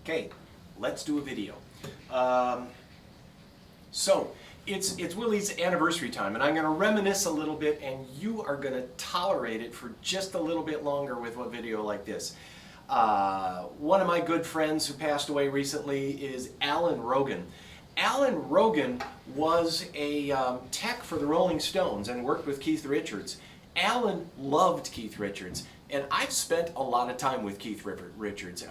Okay, let's do a video. So it's Willie's anniversary time, and I'm going to reminisce a little bit, and you are going to tolerate it for just a little bit longer with a video like this. One of my good friends who passed away recently is Alan Rogan. Alan Rogan was a tech for the Rolling Stones and worked with Keith Richards. Alan loved Keith Richards, and I've spent a lot of time with Keith Richards.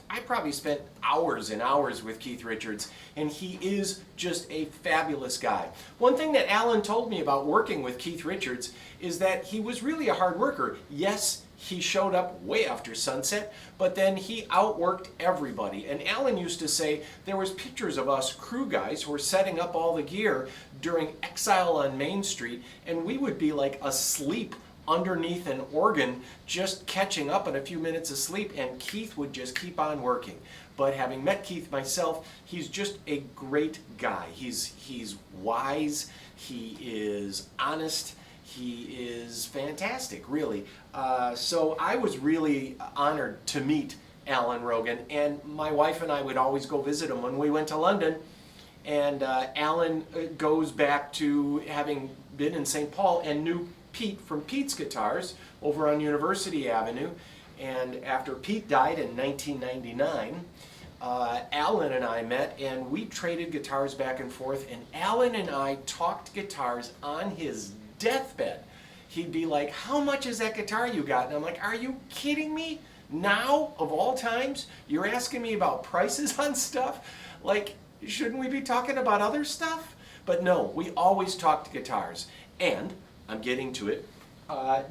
I probably spent hours and hours with Keith Richards, and he is just a fabulous guy. One thing that Alan told me about working with Keith Richards is that he was really a hard worker. Yes, he showed up way after sunset, but then he outworked everybody. And Alan used to say there was pictures of us crew guys who were setting up all the gear during Exile on Main Street, and we would be like asleep underneath an organ, just catching up on a few minutes of sleep, and Keith would just keep on working. But having met Keith myself, he's just a great guy. He's wise, he is honest, he is fantastic, really. So I was really honored to meet Alan Rogan, and my wife and I would always go visit him when we went to London. And Alan goes back to having been in St. Paul and knew Pete from Pete's Guitars over on University Avenue. And after Pete died in 1999, Alan and I met, and we traded guitars back and forth, and Alan and I talked guitars on his deathbed. He'd be like, "How much is that guitar you got?" And I'm like, "Are you kidding me? Now, of all times, you're asking me about prices on stuff? Like, shouldn't we be talking about other stuff?" But no, we always talked guitars. And I'm getting to it.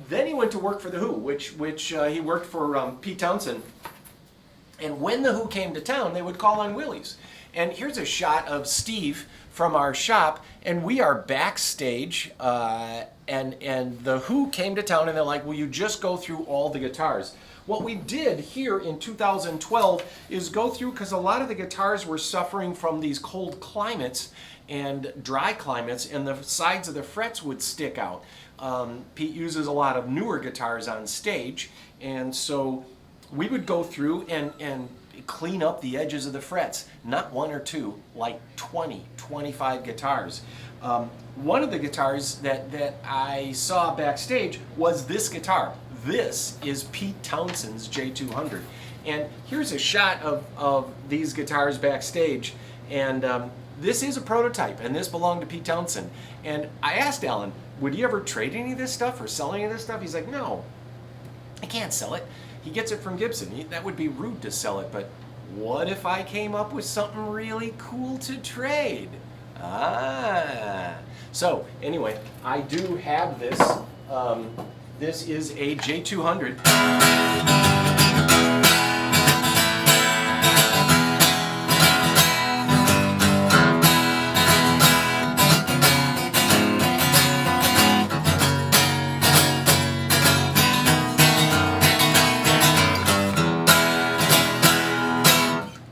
Then he went to work for The Who, which he worked for Pete Townshend. And when The Who came to town, they would call on Willie's. And here's a shot of Steve from our shop, and we are backstage, and The Who came to town, and they're like, "Will you just go through all the guitars?" What we did here in 2012 is go through, because a lot of the guitars were suffering from these cold climates and dry climates, and the sides of the frets would stick out. Pete uses a lot of newer guitars on stage, and so we would go through and clean up the edges of the frets. Not one or two, like 20, 25 guitars. One of the guitars that I saw backstage was this guitar. This is Pete Townshend's J200. And here's a shot of these guitars backstage. And this is a prototype, and this belonged to Pete Townshend. And I asked Alan, would he ever trade any of this stuff or sell any of this stuff? He's like, "No, I can't sell it. He gets it from Gibson. That would be rude to sell it, but what if I came up with something really cool to trade?" So anyway, I do have this. This is a J200.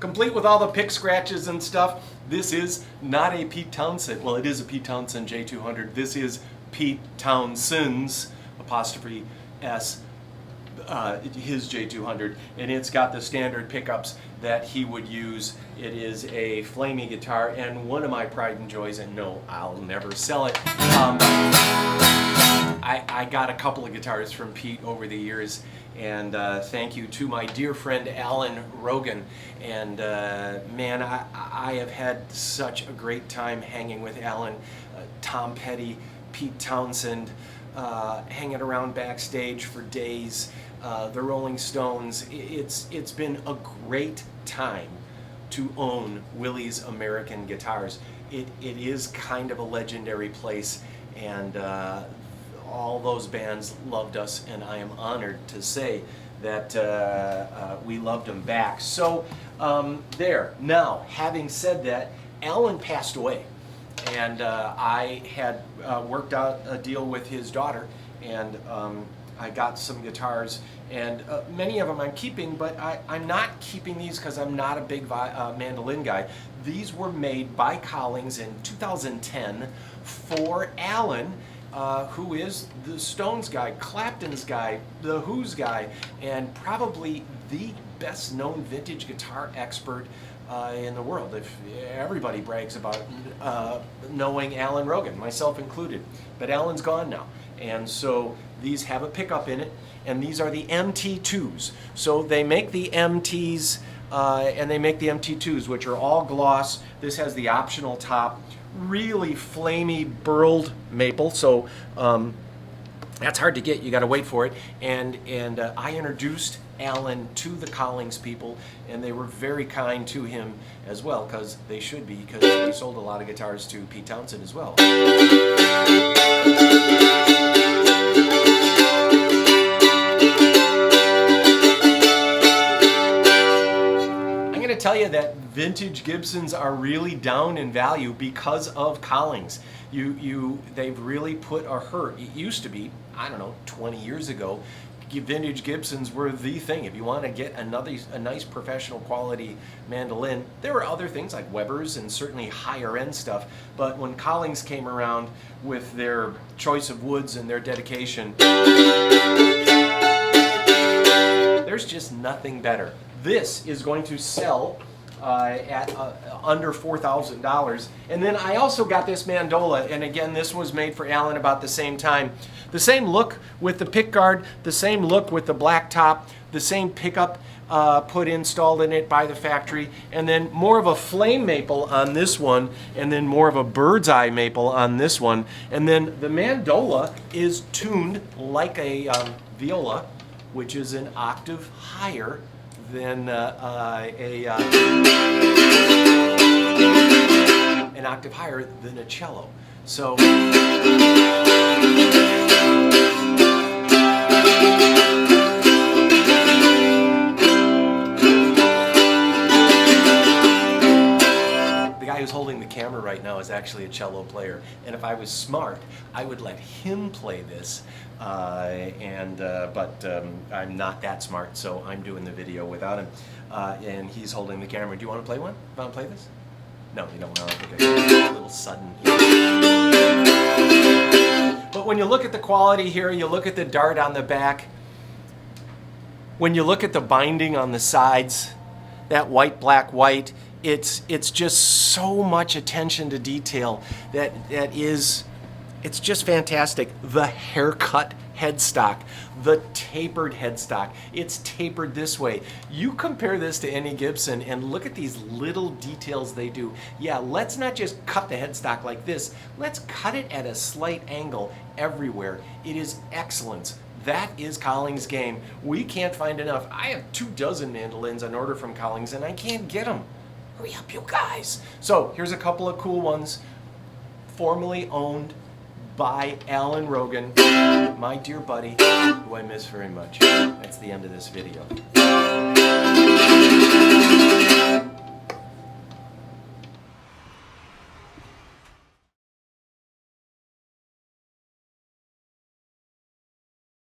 Complete with all the pick scratches and stuff. This is not a Pete Townshend. Well, it is a Pete Townshend J200. This is Pete Townshend's apostrophe S, his J200, and it's got the standard pickups that he would use. It is a flamey guitar, and one of my pride and joys, and no, I'll never sell it. I got a couple of guitars from Pete over the years, and thank you to my dear friend Alan Rogan. And man, I have had such a great time hanging with Alan, Tom Petty, Pete Townshend, hanging around backstage for days, the Rolling Stones. It's been a great time to own Willie's American Guitars. It is kind of a legendary place, and all those bands loved us, and I am honored to say that we loved them back. So there. Now, having said that, Alan passed away, and I had worked out a deal with his daughter, and I got some guitars, and many of them I'm keeping, but I'm not keeping these because I'm not a big mandolin guy. These were made by Collings in 2010 for Alan, who is the Stones guy, Clapton's guy, the Who's guy, and probably the best known vintage guitar expert in the world. If everybody brags about knowing Alan Rogan, myself included. But Alan's gone now. And so these have a pickup in it, and these are the MT2s. So they make the MTs, and they make the MT2s, which are all gloss. This has the optional top, really flamey burled maple. So that's hard to get. You got to wait for it. And I introduced Alan to the Collings people, and they were very kind to him as well, because they should be, because they sold a lot of guitars to Pete Townsend as well. I'm going to tell you that vintage Gibsons are really down in value because of Collings. They've really put a hurt. It used to be, I don't know, 20 years ago, vintage Gibsons were the thing. If you want to get a nice professional quality mandolin, there were other things like Weber's and certainly higher end stuff, but when Collings came around with their choice of woods and their dedication, there's just nothing better. This is going to sell at under $4,000. And then I also got this mandola, and again, this was made for Alan about the same time. The same look with the pick guard, the same look with the black top, the same pickup installed in it by the factory, and then more of a flame maple on this one, and then more of a bird's eye maple on this one. And then the mandola is tuned like a viola, which is an octave higher than an octave higher than a cello. So the guy who's holding the camera right now is actually a cello player, and if I was smart, I would let him play this. But I'm not that smart, so I'm doing the video without him. And he's holding the camera. Do you want to play one? You want to play this? No, you don't want to. Okay. A little sudden here. But when you look at the quality here, you look at the dart on the back, when you look at the binding on the sides, that white, black, white, it's just so much attention to detail it's just fantastic. The haircut headstock, the tapered headstock, it's tapered this way. You compare this to any Gibson and look at these little details they do. Yeah, let's not just cut the headstock like this, let's cut it at a slight angle everywhere. It is excellence. That is Collings' game. We can't find enough. I have 24 mandolins on order from Collings and I can't get them. Hurry up, you guys. So here's a couple of cool ones, formerly owned by Alan Rogan, my dear buddy, who I miss very much. That's the end of this video.